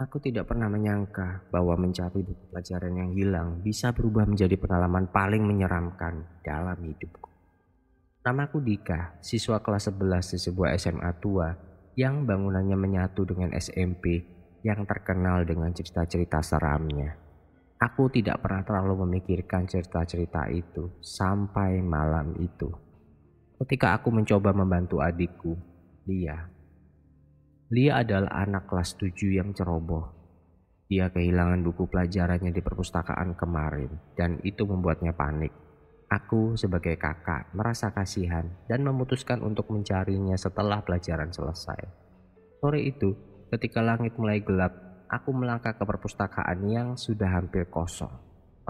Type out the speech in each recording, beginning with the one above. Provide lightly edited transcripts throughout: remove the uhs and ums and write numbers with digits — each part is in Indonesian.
Aku tidak pernah menyangka bahwa mencari buku pelajaran yang hilang bisa berubah menjadi pengalaman paling menyeramkan dalam hidupku. Namaku Dika, siswa kelas 11 di sebuah SMA tua yang bangunannya menyatu dengan SMP yang terkenal dengan cerita-cerita seramnya. Aku tidak pernah terlalu memikirkan cerita-cerita itu sampai malam itu. Ketika aku mencoba membantu adikku, Lia. Lia adalah anak kelas 7 yang ceroboh. Dia kehilangan buku pelajarannya di perpustakaan kemarin dan itu membuatnya panik. Aku sebagai kakak merasa kasihan dan memutuskan untuk mencarinya setelah pelajaran selesai. Sore itu, ketika langit mulai gelap, aku melangkah ke perpustakaan yang sudah hampir kosong.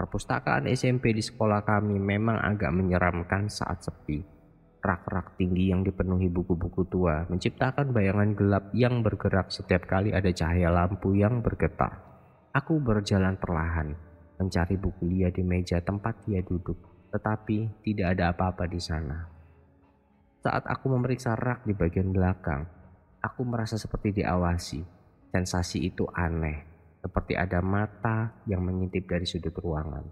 Perpustakaan SMP di sekolah kami memang agak menyeramkan saat sepi. Rak-rak tinggi yang dipenuhi buku-buku tua menciptakan bayangan gelap yang bergerak setiap kali ada cahaya lampu yang bergetar. Aku berjalan perlahan, mencari buku Lia di meja tempat dia duduk, tetapi tidak ada apa-apa di sana. Saat aku memeriksa rak di bagian belakang, aku merasa seperti diawasi. Sensasi itu aneh, seperti ada mata yang mengintip dari sudut ruangan.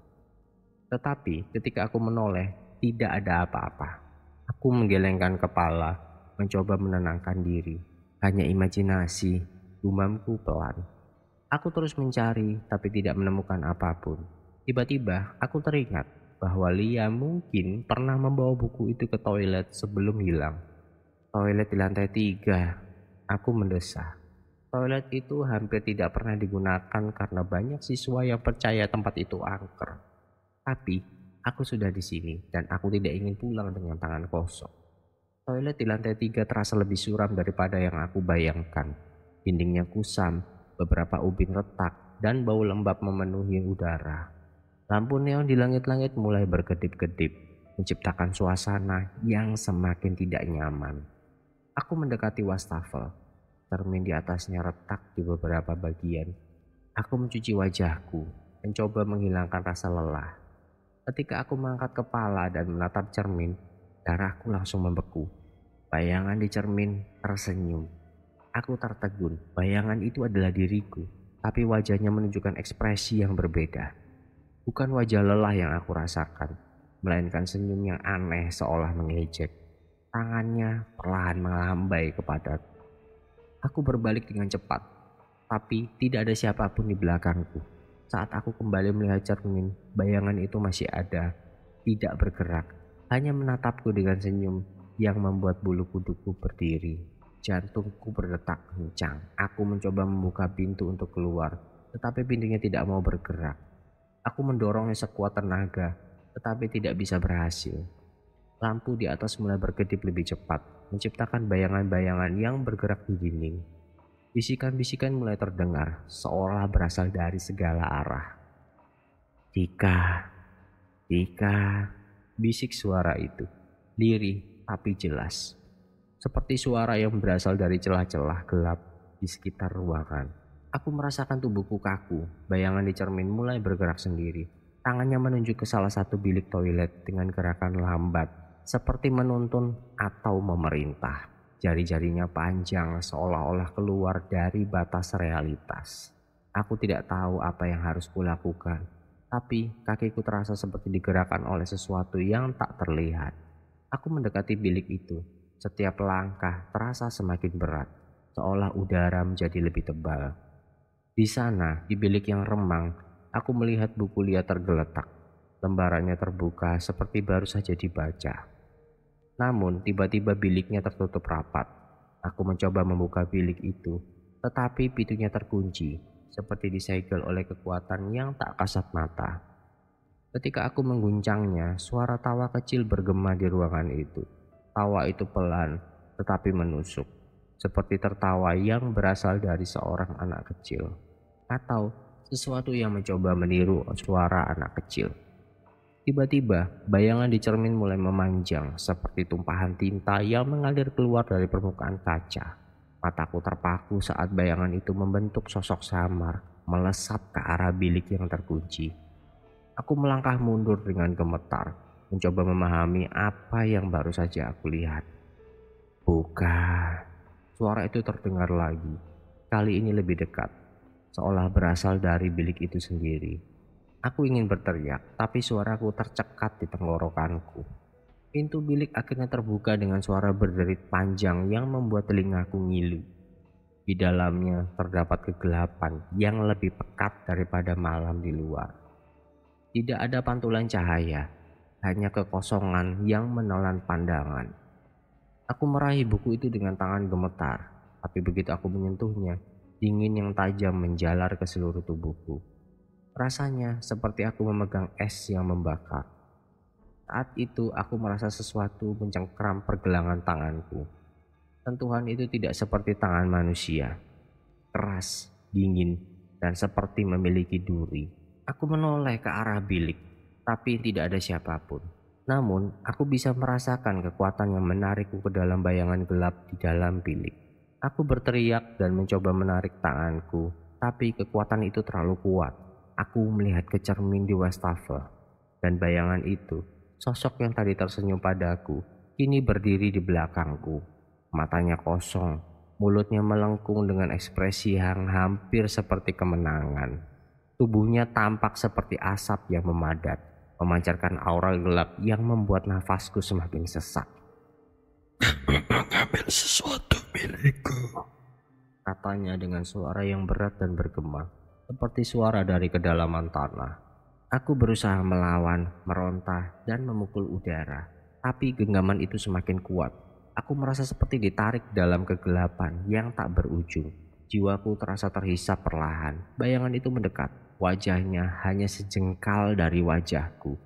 Tetapi ketika aku menoleh, tidak ada apa-apa. Aku menggelengkan kepala, mencoba menenangkan diri. Hanya imajinasi, gumamku pelan. Aku terus mencari, tapi tidak menemukan apapun. Tiba-tiba, aku teringat bahwa Lia mungkin pernah membawa buku itu ke toilet sebelum hilang. Toilet di lantai 3. Aku mendesah. Toilet itu hampir tidak pernah digunakan karena banyak siswa yang percaya tempat itu angker. Tapi, aku sudah di sini dan aku tidak ingin pulang dengan tangan kosong. Toilet di lantai 3 terasa lebih suram daripada yang aku bayangkan. Dindingnya kusam, beberapa ubin retak, dan bau lembab memenuhi udara. Lampu neon di langit-langit mulai berkedip-kedip, menciptakan suasana yang semakin tidak nyaman. Aku mendekati wastafel. Cermin di atasnya retak di beberapa bagian. Aku mencuci wajahku, mencoba menghilangkan rasa lelah. Ketika aku mengangkat kepala dan menatap cermin, darahku langsung membeku. Bayangan di cermin tersenyum. Aku tertegun, bayangan itu adalah diriku, tapi wajahnya menunjukkan ekspresi yang berbeda. Bukan wajah lelah yang aku rasakan, melainkan senyum yang aneh seolah mengejek. Tangannya perlahan melambai kepadaku. Aku berbalik dengan cepat, tapi tidak ada siapapun di belakangku. Saat aku kembali melihat cermin, bayangan itu masih ada, tidak bergerak, hanya menatapku dengan senyum yang membuat bulu kuduku berdiri. Jantungku berdetak kencang. Aku mencoba membuka pintu untuk keluar, tetapi pintunya tidak mau bergerak. Aku mendorongnya sekuat tenaga, tetapi tidak bisa berhasil. Lampu di atas mulai berkedip lebih cepat, menciptakan bayangan-bayangan yang bergerak di dinding. Bisikan-bisikan mulai terdengar, seolah berasal dari segala arah. Dika, Dika, bisik suara itu, lirih tapi jelas. Seperti suara yang berasal dari celah-celah gelap di sekitar ruangan. Aku merasakan tubuhku kaku, bayangan di cermin mulai bergerak sendiri. Tangannya menunjuk ke salah satu bilik toilet dengan gerakan lambat, seperti menuntun atau memerintah. Jari-jarinya panjang seolah-olah keluar dari batas realitas. Aku tidak tahu apa yang harus kulakukan, tapi kakiku terasa seperti digerakkan oleh sesuatu yang tak terlihat. Aku mendekati bilik itu. Setiap langkah terasa semakin berat, seolah udara menjadi lebih tebal. Di sana, di bilik yang remang, aku melihat buku Lia tergeletak. Lembarannya terbuka seperti baru saja dibaca. Namun, tiba-tiba biliknya tertutup rapat. Aku mencoba membuka bilik itu, tetapi pintunya terkunci, seperti disegel oleh kekuatan yang tak kasat mata. Ketika aku mengguncangnya, suara tawa kecil bergema di ruangan itu. Tawa itu pelan, tetapi menusuk, seperti tertawa yang berasal dari seorang anak kecil, atau sesuatu yang mencoba meniru suara anak kecil. Tiba-tiba, bayangan di cermin mulai memanjang, seperti tumpahan tinta yang mengalir keluar dari permukaan kaca. Mataku terpaku saat bayangan itu membentuk sosok samar, melesat ke arah bilik yang terkunci. Aku melangkah mundur dengan gemetar, mencoba memahami apa yang baru saja aku lihat. Bukan. Suara itu terdengar lagi. Kali ini lebih dekat. seolah berasal dari bilik itu sendiri. Aku ingin berteriak, tapi suaraku tercekat di tenggorokanku. Pintu bilik akhirnya terbuka dengan suara berderit panjang yang membuat telingaku ngilu. Di dalamnya terdapat kegelapan yang lebih pekat daripada malam di luar. Tidak ada pantulan cahaya, hanya kekosongan yang menelan pandangan. Aku meraih buku itu dengan tangan gemetar, tapi begitu aku menyentuhnya, dingin yang tajam menjalar ke seluruh tubuhku. Rasanya seperti aku memegang es yang membakar. Saat itu aku merasa sesuatu mencengkram pergelangan tanganku. Sentuhan itu tidak seperti tangan manusia. Keras, dingin, dan seperti memiliki duri. Aku menoleh ke arah bilik, tapi tidak ada siapapun. Namun, aku bisa merasakan kekuatan yang menarikku ke dalam bayangan gelap di dalam bilik. Aku berteriak dan mencoba menarik tanganku, tapi kekuatan itu terlalu kuat. Aku melihat ke cermin di wastafel, dan bayangan itu, sosok yang tadi tersenyum padaku, kini berdiri di belakangku. Matanya kosong, mulutnya melengkung dengan ekspresi yang hampir seperti kemenangan. Tubuhnya tampak seperti asap yang memadat, memancarkan aura gelap yang membuat nafasku semakin sesak. Mengambil sesuatu milikku, Katanya dengan suara yang berat dan bergema, seperti suara dari kedalaman tanah. Aku berusaha melawan, meronta, dan memukul udara, tapi genggaman itu semakin kuat. Aku merasa seperti ditarik dalam kegelapan yang tak berujung. Jiwaku terasa terhisap perlahan. Bayangan itu mendekat. Wajahnya hanya sejengkal dari wajahku.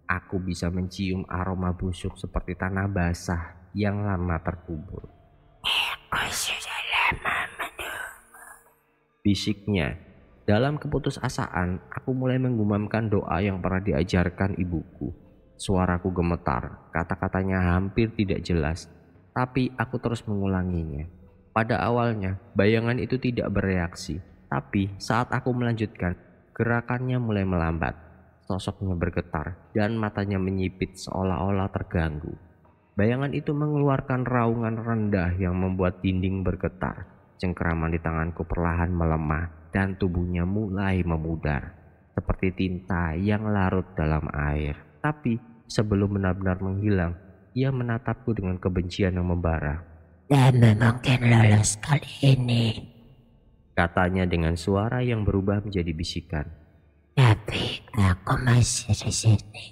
Aku bisa mencium aroma busuk seperti tanah basah yang lama terkubur. aku sudah lama Bisiknya. Dalam keputusasaan, aku mulai menggumamkan doa yang pernah diajarkan ibuku. Suaraku gemetar, kata-katanya hampir tidak jelas, tapi aku terus mengulanginya. Pada awalnya, bayangan itu tidak bereaksi, tapi saat aku melanjutkan, gerakannya mulai melambat. Sosoknya bergetar dan matanya menyipit seolah-olah terganggu. Bayangan itu mengeluarkan raungan rendah yang membuat dinding bergetar. Cengkeraman di tanganku perlahan melemah dan tubuhnya mulai memudar seperti tinta yang larut dalam air. Tapi sebelum benar-benar menghilang, ia menatapku dengan kebencian yang membara. Dan mungkin lolos kali ini, Katanya dengan suara yang berubah menjadi bisikan. tapi aku masih di sini.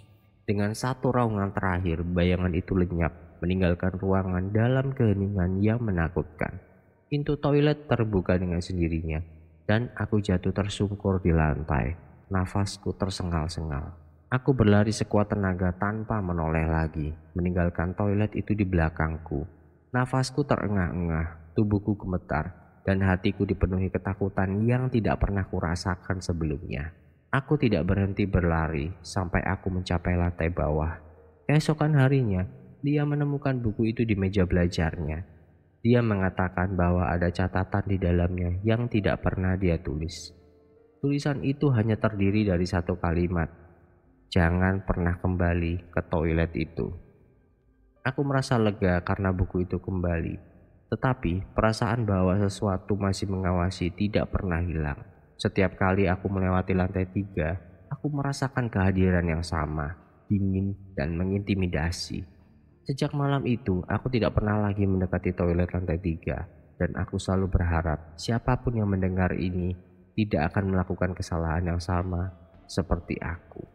Dengan satu raungan terakhir, bayangan itu lenyap, meninggalkan ruangan dalam keheningan yang menakutkan. Pintu toilet terbuka dengan sendirinya, dan aku jatuh tersungkur di lantai. Nafasku tersengal-sengal. Aku berlari sekuat tenaga tanpa menoleh lagi, meninggalkan toilet itu di belakangku. Nafasku terengah-engah, tubuhku gemetar, dan hatiku dipenuhi ketakutan yang tidak pernah kurasakan sebelumnya. Aku tidak berhenti berlari sampai aku mencapai lantai bawah. Keesokan harinya, dia menemukan buku itu di meja belajarnya. Dia mengatakan bahwa ada catatan di dalamnya yang tidak pernah dia tulis. Tulisan itu hanya terdiri dari satu kalimat. Jangan pernah kembali ke toilet itu. Aku merasa lega karena buku itu kembali. Tetapi perasaan bahwa sesuatu masih mengawasi tidak pernah hilang. Setiap kali aku melewati lantai 3, aku merasakan kehadiran yang sama, dingin dan mengintimidasi. Sejak malam itu, aku tidak pernah lagi mendekati toilet lantai 3, dan aku selalu berharap siapapun yang mendengar ini tidak akan melakukan kesalahan yang sama seperti aku.